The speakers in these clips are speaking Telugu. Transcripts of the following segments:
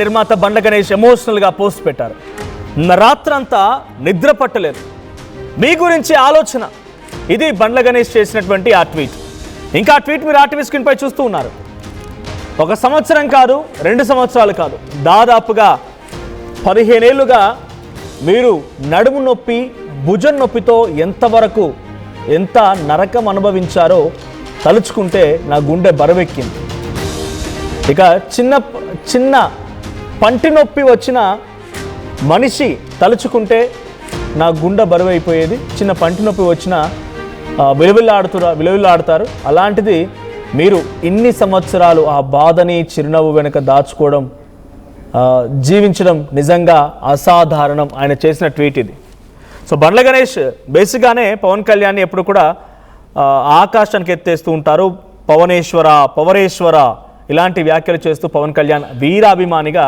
నిర్మాత బండ్ల గణేష్ ఎమోషనల్గా పోస్ట్ పెట్టారు. రాత్రంతా నిద్ర పట్టలేదు, మీ గురించి ఆలోచన. ఇది బండ్ల గణేష్ చేసినటువంటి ఆ ట్వీట్. ఇంకా ఆ ట్వీట్ మీరు ఆర్టీవీ స్క్రీన్ పై చూస్తూ ఉన్నారు. 1 సంవత్సరం కాదు, 2 సంవత్సరాలు కాదు, దాదాపుగా 15 ఏళ్లుగా మీరు నడుము నొప్పి, భుజం నొప్పితో ఎంత నరకం అనుభవించారో తలుచుకుంటే నా గుండె బరువెక్కింది. ఇక చిన్న పంటి నొప్పి వచ్చిన మనిషి తలుచుకుంటే నా గుండె బరువైపోయేది. చిన్న పంటి నొప్పి వచ్చిన విలువిల్లాడుతారు. అలాంటిది మీరు ఇన్ని సంవత్సరాలు ఆ బాధని చిరునవ్వు వెనుక దాచుకోవడం, జీవించడం నిజంగా అసాధారణం. ఆయన చేసిన ట్వీట్ ఇది. సో బండ్ల గణేష్ బేసిక్గానే పవన్ కళ్యాణ్ని ఎప్పుడు కూడా ఆకాశానికి ఎత్తేస్తూ ఉంటారు. పవరేశ్వర ఇలాంటి వ్యాఖ్యలు చేస్తూ పవన్ కళ్యాణ్ వీరాభిమానిగా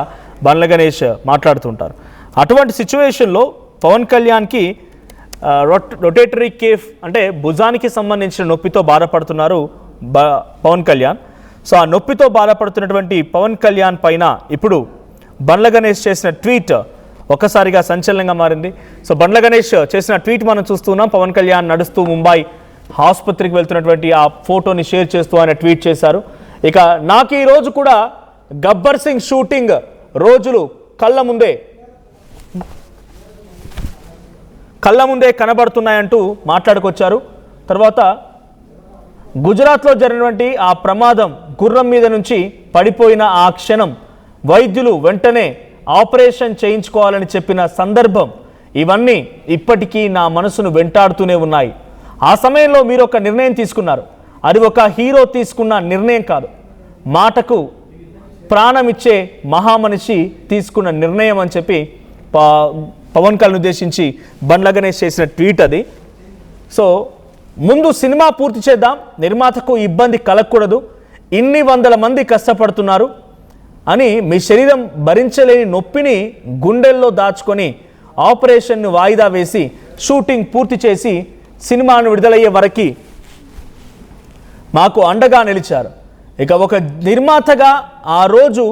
బండ్ల గణేష్ మాట్లాడుతుంటారు. అటువంటి సిచ్యువేషన్లో పవన్ కళ్యాణ్కి రొటేటరీ కేఫ్ అంటే భుజానికి సంబంధించిన నొప్పితో బాధపడుతున్నారు పవన్ కళ్యాణ్. సో ఆ నొప్పితో బాధపడుతున్నటువంటి పవన్ కళ్యాణ్ పైన ఇప్పుడు బండ్ల గణేష్ చేసిన ట్వీట్ ఒక్కసారిగా సంచలనంగా మారింది. సో బండ్ల గణేష్ చేసిన ట్వీట్ మనం చూస్తున్నాం. పవన్ కళ్యాణ్ నడుస్తూ ముంబై ఆసుపత్రికి వెళ్తున్నటువంటి ఆ ఫోటోని షేర్ చేస్తూ ఆయన ట్వీట్ చేశారు. ఇక నాకు ఈ రోజు కూడా గబ్బర్ సింగ్ షూటింగ్ రోజులు కళ్ళ ముందే కనబడుతున్నాయంటూ మాట్లాడుకొచ్చారు. తర్వాత గుజరాత్లో జరిగినటువంటి ఆ ప్రమాదం, గుర్రం మీద నుంచి పడిపోయిన ఆ క్షణం, వైద్యులు వెంటనే ఆపరేషన్ చేయించుకోవాలని చెప్పిన సందర్భం, ఇవన్నీ ఇప్పటికీ నా మనసును వెంటాడుతూనే ఉన్నాయి. ఆ సమయంలో మీరు ఒక నిర్ణయం తీసుకున్నారు. అది ఒక హీరో తీసుకున్న నిర్ణయం కాదు, మాటకు ప్రాణం ఇచ్చే మహామనిషి తీసుకున్న నిర్ణయం అని చెప్పి పవన్ కళ్యాణ్ ఉద్దేశించి బండ్ల గణేష్ చేసిన ట్వీట్ అది. సో ముందు సినిమా పూర్తి చేద్దాం, నిర్మాతకు ఇబ్బంది కలగకూడదు, ఇన్ని వందల మంది కష్టపడుతున్నారు అని మీ శరీరం భరించలేని నొప్పిని గుండెల్లో దాచుకొని ఆపరేషన్ను వాయిదా వేసి షూటింగ్ పూర్తి చేసి సినిమాను విడుదలయ్యే వరకు మాకు అండగా నిలిచారు. ఇక ఒక నిర్మాతగా ఆ రోజు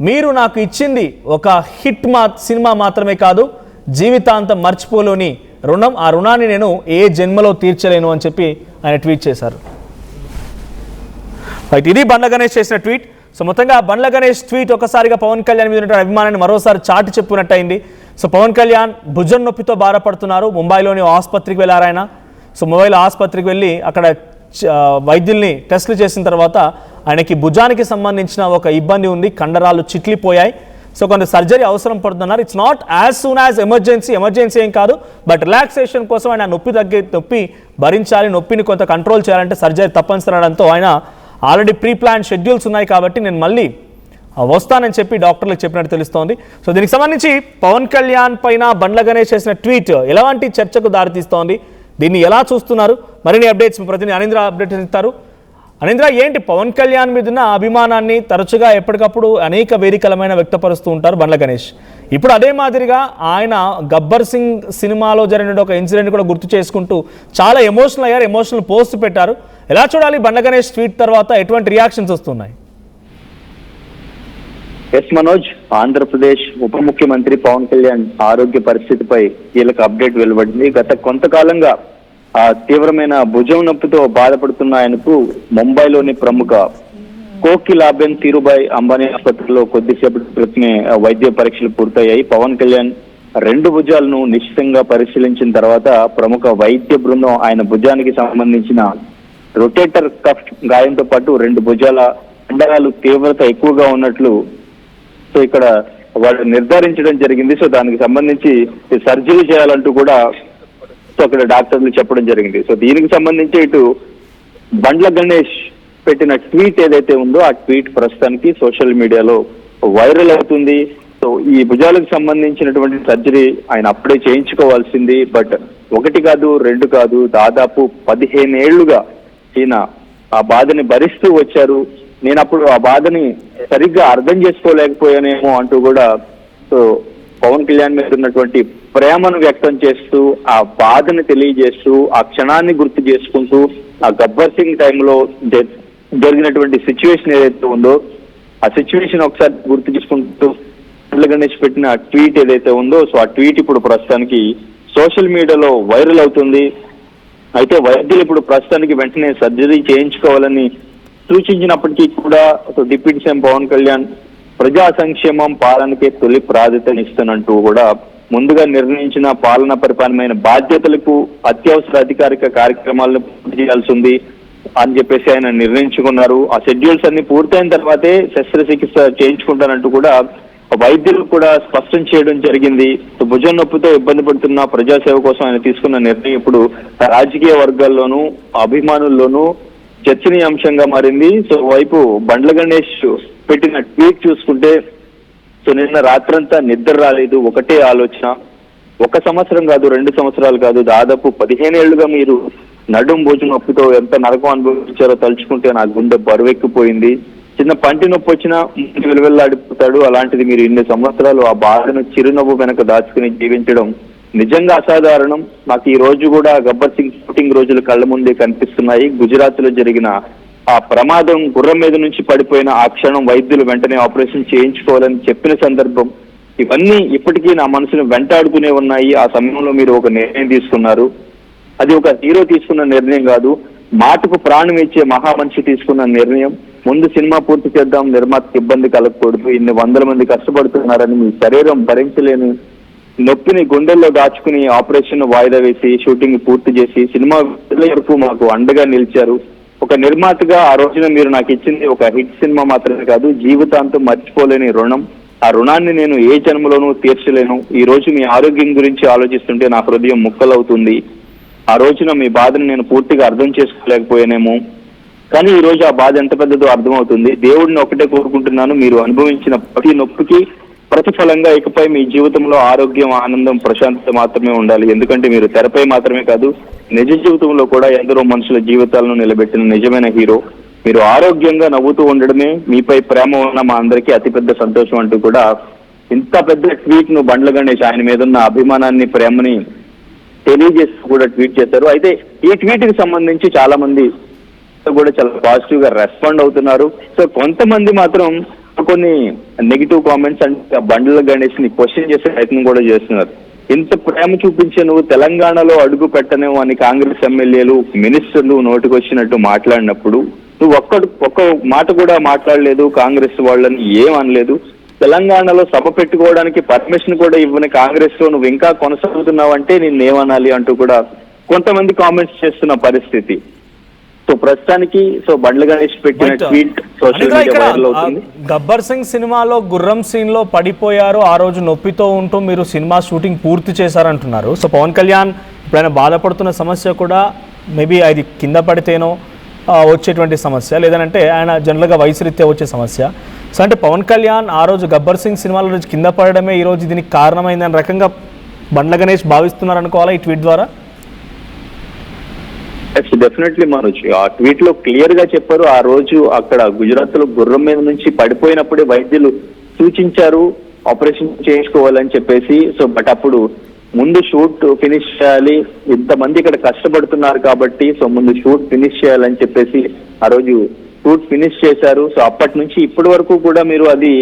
మీరు నాకు ఇచ్చింది ఒక హిట్ సినిమా మాత్రమే కాదు, జీవితాంతం మర్చిపోలేని రుణం. ఆ రుణాన్ని నేను ఏ జన్మలో తీర్చలేను అని చెప్పి ఆయన ట్వీట్ చేశారు. ఇది బండ్ల గణేష్ చేసిన ట్వీట్. సో మొత్తంగా బండ్ల గణేష్ ట్వీట్ ఒకసారిగా పవన్ కళ్యాణ్ మీద ఉన్న అభిమానాన్ని మరోసారి చాటి చెప్పినట్టయింది. సో పవన్ కళ్యాణ్ భుజం నొప్పితో బాధపడుతున్నారు. ముంబైలోని ఆసుపత్రికి వెళ్ళారు ఆయన. సో ముంబైలో ఆసుపత్రికి వెళ్ళి అక్కడ వైద్యుల్ని టెస్టులు చేసిన తర్వాత ఆయనకి భుజానికి సంబంధించిన ఒక ఇబ్బంది ఉంది, కండరాలు చిట్లిపోయాయి. సో కొంత సర్జరీ అవసరం పడుతున్నారు. It's not as soon as emergency ఏం కాదు, బట్ రిలాక్సేషన్ కోసం ఆయన నొప్పి భరించాలి, నొప్పిని కొంత కంట్రోల్ చేయాలంటే సర్జరీ తప్పనిసరి అనడంతో ఆయన ఆల్రెడీ ప్రీ ప్లాన్ షెడ్యూల్స్ ఉన్నాయి కాబట్టి నేను మళ్ళీ వస్తానని చెప్పి డాక్టర్లకు చెప్పినట్టు తెలుస్తోంది. సో దీనికి సంబంధించి పవన్ కళ్యాణ్ పైన బండ్ల గణేష్ చేసిన ట్వీట్ ఎలాంటి చర్చకు దారితీస్తోంది, దీన్ని ఎలా చూస్తున్నారు? మరిన్ని అప్డేట్స్ ప్రతినిధి అనీంద్ర అప్డేట్ ఇస్తారు. అనీంద్ర, ఏంటి పవన్ కళ్యాణ్ మీద ఉన్న అభిమానాన్ని తరచుగా ఎప్పటికప్పుడు అనేక వేదికలమైన వ్యక్తపరుస్తూ ఉంటారు బండ్ల గణేష్. ఇప్పుడు అదే మాదిరిగా ఆయన గబ్బర్ సింగ్ సినిమాలో జరిగిన ఒక ఇన్సిడెంట్ కూడా గుర్తు చేసుకుంటూ చాలా ఎమోషనల్ అయ్యారు, ఎమోషనల్ పోస్ట్ పెట్టారు. ఎలా చూడాలి బండ్ల గణేష్ ట్వీట్ తర్వాత ఎటువంటి రియాక్షన్స్ వస్తున్నాయి? ఎస్ మనోజ్, ఆంధ్రప్రదేశ్ ఉప ముఖ్యమంత్రి పవన్ కళ్యాణ్ ఆరోగ్య పరిస్థితిపై కీలక అప్డేట్ వెలువడింది. గత కొంతకాలంగా తీవ్రమైన భుజం నొప్పితో బాధపడుతున్న ఆయనకు ముంబైలోని ప్రముఖ కోకిలాబెన్ ధీరుభాయ్ అంబానీ ఆసుపత్రిలో కొద్దిసేపటి క్రితమే వైద్య పరీక్షలు పూర్తయ్యాయి. పవన్ కళ్యాణ్ 2 భుజాలను నిశ్చితంగా పరిశీలించిన తర్వాత ప్రముఖ వైద్య బృందం ఆయన భుజానికి సంబంధించిన రొటేటర్ కఫ్ గాయంతో పాటు 2 భుజాల కండరాలు తీవ్రత ఎక్కువగా ఉన్నట్లు సో ఇక్కడ వాళ్ళు నిర్ధారించడం జరిగింది. సో దానికి సంబంధించి సర్జరీ చేయాలంటూ కూడా సో అక్కడ డాక్టర్లు చెప్పడం జరిగింది. సో దీనికి సంబంధించి ఇటు బండ్ల గణేష్ పెట్టిన ట్వీట్ ఏదైతే ఉందో ఆ ట్వీట్ ప్రస్తుతానికి సోషల్ మీడియాలో వైరల్ అవుతుంది. సో ఈ భుజాలకు సంబంధించినటువంటి సర్జరీ ఆయన అప్పుడే చేయించుకోవాల్సింది. బట్ 1 కాదు 2 కాదు, దాదాపు 15 ఏళ్లుగా ఈయన ఆ బాధని భరిస్తూ వచ్చారు. నేను అప్పుడు ఆ బాధని సరిగ్గా అర్థం చేసుకోలేకపోయానేమో అంటూ కూడా సో పవన్ కళ్యాణ్ మీద ఉన్నటువంటి ప్రేమను వ్యక్తం చేస్తూ, ఆ బాధని తెలియజేస్తూ, ఆ క్షణాన్ని గుర్తు చేసుకుంటూ, ఆ గబ్బర్ సింగ్ టైంలో జరిగినటువంటి సిచ్యువేషన్ ఏదైతే ఉందో ఆ సిచ్యువేషన్ ఒకసారి గుర్తు చేసుకుంటూ బండ్ల గణేష్ పెట్టిన ట్వీట్ ఏదైతే ఉందో, సో ఆ ట్వీట్ ఇప్పుడు ప్రస్తుతానికి సోషల్ మీడియాలో వైరల్ అవుతుంది. అయితే వైద్యులు ఇప్పుడు ప్రస్తుతానికి వెంటనే సర్జరీ చేయించుకోవాలని సూచించినప్పటికీ కూడా డిప్యూటీ సీఎం పవన్ కళ్యాణ్ ప్రజా సంక్షేమం పాలనకే తొలి ప్రాధాన్యతనిస్తున్నట్టు కూడా ముందుగా నిర్ణయించిన పాలనా పరిపాలనమైన బాధ్యతలకు అత్యవసర అధికారిక కార్యక్రమాలను పూర్తి చేయాల్సి ఉంది అని చెప్పేసి ఆయన నిర్ణయించుకున్నారు. ఆ షెడ్యూల్స్ అన్ని పూర్తయిన తర్వాతే శస్త్రచికిత్స చేయించుకుంటానంటూ కూడా వైద్యులు కూడా స్పష్టం చేయడం జరిగింది. భుజం నొప్పితో ఇబ్బంది పడుతున్న ప్రజాసేవ కోసం ఆయన తీసుకున్న నిర్ణయం ఇప్పుడు రాజకీయ వర్గాల్లోనూ అభిమానుల్లోనూ చర్చనీయాంశంగా మారింది. సో వైపు బండ్ల గణేష్ పెట్టిన ట్వీట్ చూసుకుంటే, సో నిన్న రాత్రంతా నిద్ర రాలేదు, ఒకటే ఆలోచన. 1 సంవత్సరం కాదు, 2 సంవత్సరాలు కాదు, దాదాపు 15 ఏళ్లుగా మీరు నడుం భుజం నొప్పితో ఎంత నరకం అనుభవించారో తలుచుకుంటే నా గుండె బరువెక్కిపోయింది. చిన్న పంటి నొప్పి వచ్చినా విలువెల్లాడిపోతాడు. అలాంటిది మీరు ఇన్ని సంవత్సరాలు ఆ బాధను చిరునవ్వు వెనక దాచుకుని జీవించడం నిజంగా అసాధారణం. నాకు ఈ రోజు కూడా గబ్బర్ సింగ్ షూటింగ్ రోజులు కళ్ళ ముందే కనిపిస్తున్నాయి. గుజరాత్ లో జరిగిన ఆ ప్రమాదం, గుర్రం మీద నుంచి పడిపోయిన ఆ క్షణం వైద్యులు వెంటనే ఆపరేషన్ చేయించుకోవాలని చెప్పిన సందర్భం, ఇవన్నీ ఇప్పటికీ నా మనసును వెంటాడుతూనే ఉన్నాయి. ఆ సమయంలో మీరు ఒక నిర్ణయం తీసుకున్నారు. అది ఒక హీరో తీసుకున్న నిర్ణయం కాదు, మాటకు ప్రాణం ఇచ్చే మహామనిషి తీసుకున్న నిర్ణయం. ముందు సినిమా పూర్తి చేద్దాం, నిర్మాతకు ఇబ్బంది కలగకూడదు, ఇన్ని 100 మంది కష్టపడుతున్నారని మీ శరీరం భరించలేని నొప్పిని గుండెల్లో దాచుకుని ఆపరేషన్ వాయిదా వేసి షూటింగ్ పూర్తి చేసి సినిమా వరకు మాకు అండగా నిలిచారు. ఒక నిర్మాతగా ఆ రోజున మీరు నాకు ఇచ్చింది ఒక హిట్ సినిమా మాత్రమే కాదు, జీవితాంతం మర్చిపోలేని రుణం. ఆ రుణాన్ని నేను ఏ జన్మలోనూ తీర్చలేను. ఈ రోజు మీ ఆరోగ్యం గురించి ఆలోచిస్తుంటే నా హృదయం ముక్కలవుతుంది. ఆ రోజున మీ బాధను నేను పూర్తిగా అర్థం చేసుకోలేకపోయానేమో, కానీ ఈ రోజు ఆ బాధ ఎంత పెద్దదో అర్థమవుతుంది. దేవుడిని ఒకటే కోరుకుంటున్నాను, మీరు అనుభవించిన ప్రతి నొప్పికి ప్రతిఫలంగా ఇకపై మీ జీవితంలో ఆరోగ్యం, ఆనందం, ప్రశాంతత మాత్రమే ఉండాలి. ఎందుకంటే మీరు తెరపై మాత్రమే కాదు, నిజ జీవితంలో కూడా ఎందరో మనుషుల జీవితాలను నిలబెట్టిన నిజమైన హీరో. మీరు ఆరోగ్యంగా నవ్వుతూ ఉండడమే మీపై ప్రేమ ఉన్న మా అందరికీ అతిపెద్ద సంతోషం అంటూ కూడా ఇంత పెద్ద ట్వీట్ ను బండ్ల గణేష్ ఆయన మీద ఉన్న అభిమానాన్ని, ప్రేమని తెలియజేస్తూ కూడా ట్వీట్ చేశారు. అయితే ఈ ట్వీట్ కి సంబంధించి చాలా మంది కూడా చాలా పాజిటివ్ గా రెస్పాండ్ అవుతున్నారు. సో కొంతమంది మాత్రం కొన్ని నెగిటివ్ కామెంట్స్ అంటే బండ్ల గణేష్ ని క్వశ్చన్ చేసే ప్రయత్నం కూడా చేస్తున్నారు. ఇంత ప్రేమ చూపించే నువ్వు తెలంగాణలో అడుగు పెట్టనేమో అని కాంగ్రెస్ ఎమ్మెల్యేలు, మినిస్టర్లు నోటికొచ్చినట్టు మాట్లాడినప్పుడు నువ్వు ఒక్క మాట కూడా మాట్లాడలేదు, కాంగ్రెస్ వాళ్ళని ఏం అనలేదు. తెలంగాణలో సభ పెట్టుకోవడానికి పర్మిషన్ కూడా ఇవ్వని కాంగ్రెస్ లో నువ్వు ఇంకా కొనసాగుతున్నావు అంటే నిన్నేమనాలి అంటూ కూడా కొంతమంది కామెంట్స్ చేస్తున్న పరిస్థితి. సో ప్రస్తుతానికి బండ్ల గణేష్ పెట్టిన ట్వీట్ సోషల్ మీడియా వైరల్ అవుతుంది. గబ్బర్ సింగ్ సినిమాలో గుర్రం సీన్ లో పడిపోయారు, ఆ రోజు నొప్పితో ఉంటూ మీరు సినిమా షూటింగ్ పూర్తి చేశారంటున్నారు. సో పవన్ కళ్యాణ్ ఇప్పుడు బాధపడుతున్న సమస్య కూడా మేబీ అది కింద పడితేనో వచ్చేటువంటి సమస్య, లేదంటే ఆయన జనరల్గా వయసు రీత్యా వచ్చే సమస్య. సో అంటే పవన్ కళ్యాణ్ ఆ రోజు గబ్బర్ సింగ్ సినిమాలో రోజు కింద పడడమే ఈ రోజు దీనికి కారణమైందని రకంగా బండ్ల గణేష్ భావిస్తున్నారు అనుకోవాలా ఈ ట్వీట్ ద్వారా? డెఫినెట్లీ మనోజ్ ఆ ట్వీట్ లో క్లియర్ గా చెప్పారు. ఆ రోజు అక్కడ గుజరాత్ లో గుర్రం మీద నుంచి పడిపోయినప్పుడే వైద్యులు సూచించారు ఆపరేషన్ చేయించుకోవాలని చెప్పేసి. సో బట్ అప్పుడు ముందు షూట్ ఫినిష్ చేయాలి, ఇంతమంది ఇక్కడ కష్టపడుతున్నారు కాబట్టి సో ముందు షూట్ ఫినిష్ చేయాలని చెప్పేసి ఆ రోజు షూట్ ఫినిష్ చేశారు. సో అప్పటి నుంచి ఇప్పటి వరకు కూడా మీరు అది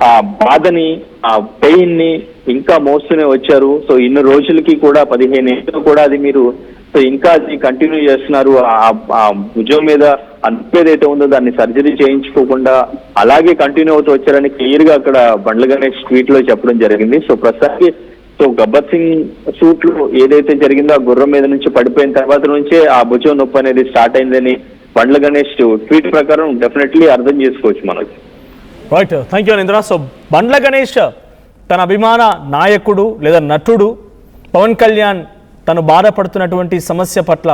ఆ బాధని, ఆ పెయిన్ ని ఇంకా మోస్తూనే వచ్చారు. సో ఇన్ని రోజులకి కూడా 15 ఏళ్ళు కూడా అది మీరు సో ఇంకా అది కంటిన్యూ చేస్తున్నారు. ఆ భుజం మీద ఏదైతే ఉందో దాన్ని సర్జరీ చేయించుకోకుండా అలాగే కంటిన్యూ అవుతూ వచ్చారని క్లియర్ గా అక్కడ బండ్ల గణేష్ ట్వీట్ లో చెప్పడం జరిగింది. సో ప్రస్తుతానికి గబ్బర్ సింగ్ షూట్ లో ఏదైతే జరిగిందో ఆ గుర్రం మీద నుంచి పడిపోయిన తర్వాత నుంచే ఆ భుజం నొప్పి అనేది స్టార్ట్ అయిందని బండ్ల గణేష్ ట్వీట్ ప్రకారం డెఫినెట్లీ అర్థం చేసుకోవచ్చు మనకి. Right, thank you Anindra. So Bandla Ganesh తన అభిమాన నాయకుడు లేదా నటుడు పవన్ కళ్యాణ్ తను బాధపడుతున్నటువంటి సమస్య పట్ల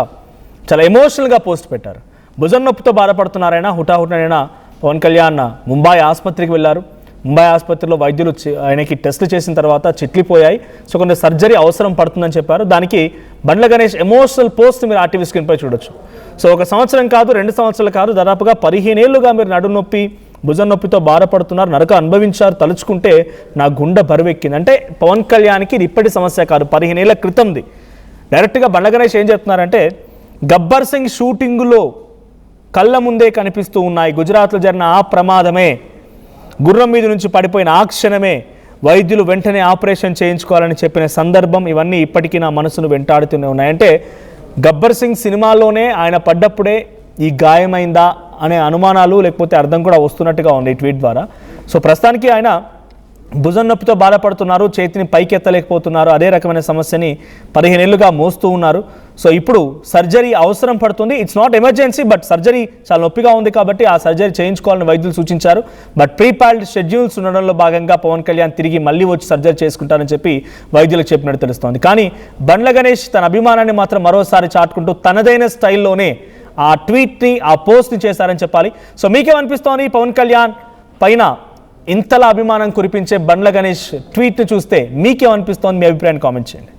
చాలా ఎమోషనల్గా పోస్ట్ పెట్టారు. భుజం నొప్పితో బాధపడుతున్నారైనా హుటాహుటనైనా పవన్ కళ్యాణ్ ముంబై ఆసుపత్రికి వెళ్ళారు. ముంబై ఆసుపత్రిలో వైద్యులు ఆయనకి టెస్టులు చేసిన తర్వాత చిట్లిపోయాయి. సో కొంత సర్జరీ అవసరం పడుతుందని చెప్పారు. దానికి బండ్ల గణేష్ ఎమోషనల్ పోస్ట్ మీరు ఆర్టీవీ స్క్రీన్పై చూడొచ్చు. సో 1 సంవత్సరం కాదు, 2 సంవత్సరాలు కాదు, దాదాపుగా 15 ఏళ్లుగా మీరు నడు నొప్పి, భుజం నొప్పితో బాధపడుతున్నారు, నరక అనుభవించారు. తలుచుకుంటే నా గుండె బరువెక్కింది. అంటే పవన్ కళ్యాణ్కి ఇది ఇప్పటి సమస్య కాదు, 15 ఏళ్ల క్రితంది. డైరెక్ట్గా బండ్ల గణేష్ ఏం చెప్తున్నారంటే గబ్బర్ సింగ్ షూటింగులో కళ్ళ ముందే కనిపిస్తూ ఉన్నాయి, గుజరాత్లో జరిగిన ఆ ప్రమాదమే గుర్రం మీద నుంచి పడిపోయిన ఆ క్షణమే వైద్యులు వెంటనే ఆపరేషన్ చేయించుకోవాలని చెప్పిన సందర్భం ఇవన్నీ ఇప్పటికీ నా మనసును వెంటాడుతూనే ఉన్నాయంటే గబ్బర్ సింగ్ సినిమాలోనే ఆయన పడ్డప్పుడే ఈ గాయమైందా అనే అనుమానాలు లేకపోతే అర్థం కూడా వస్తున్నట్టుగా ఉంది ఈ ట్వీట్ ద్వారా. సో ప్రస్తుతానికి ఆయన భుజం నొప్పితో బాధపడుతున్నారు, చేతిని పైకి ఎత్తలేకపోతున్నారు, అదే రకమైన సమస్యని 15 ఏళ్ళుగా మోస్తూ ఉన్నారు. సో ఇప్పుడు సర్జరీ అవసరం పడుతుంది. It's not emergency, but surgery చాలా నొప్పిగా ఉంది కాబట్టి ఆ సర్జరీ చేయించుకోవాలని వైద్యులు సూచించారు. బట్ ప్రీపాల్డ్ షెడ్యూల్స్ ఉండడంలో భాగంగా పవన్ కళ్యాణ్ తిరిగి మళ్ళీ వచ్చి సర్జరీ చేసుకుంటారని చెప్పి వైద్యులకు చెప్పినట్టు తెలుస్తోంది. కానీ బండ్ల గణేష్ తన అభిమానాన్ని మాత్రం మరోసారి చాటుకుంటూ తనదైన స్టైల్లోనే ఆ ట్వీట్ని, ఆ పోస్ట్ని చేశారని చెప్పాలి. సో మీకేమనిపిస్తోంది పవన్ కళ్యాణ్ పైన ఇంతలా అభిమానం కురిపించే బండ్ల గణేష్ ట్వీట్ని చూస్తే మీకేమనిపిస్తోంది? మీ అభిప్రాయాన్ని కామెంట్ చేయండి.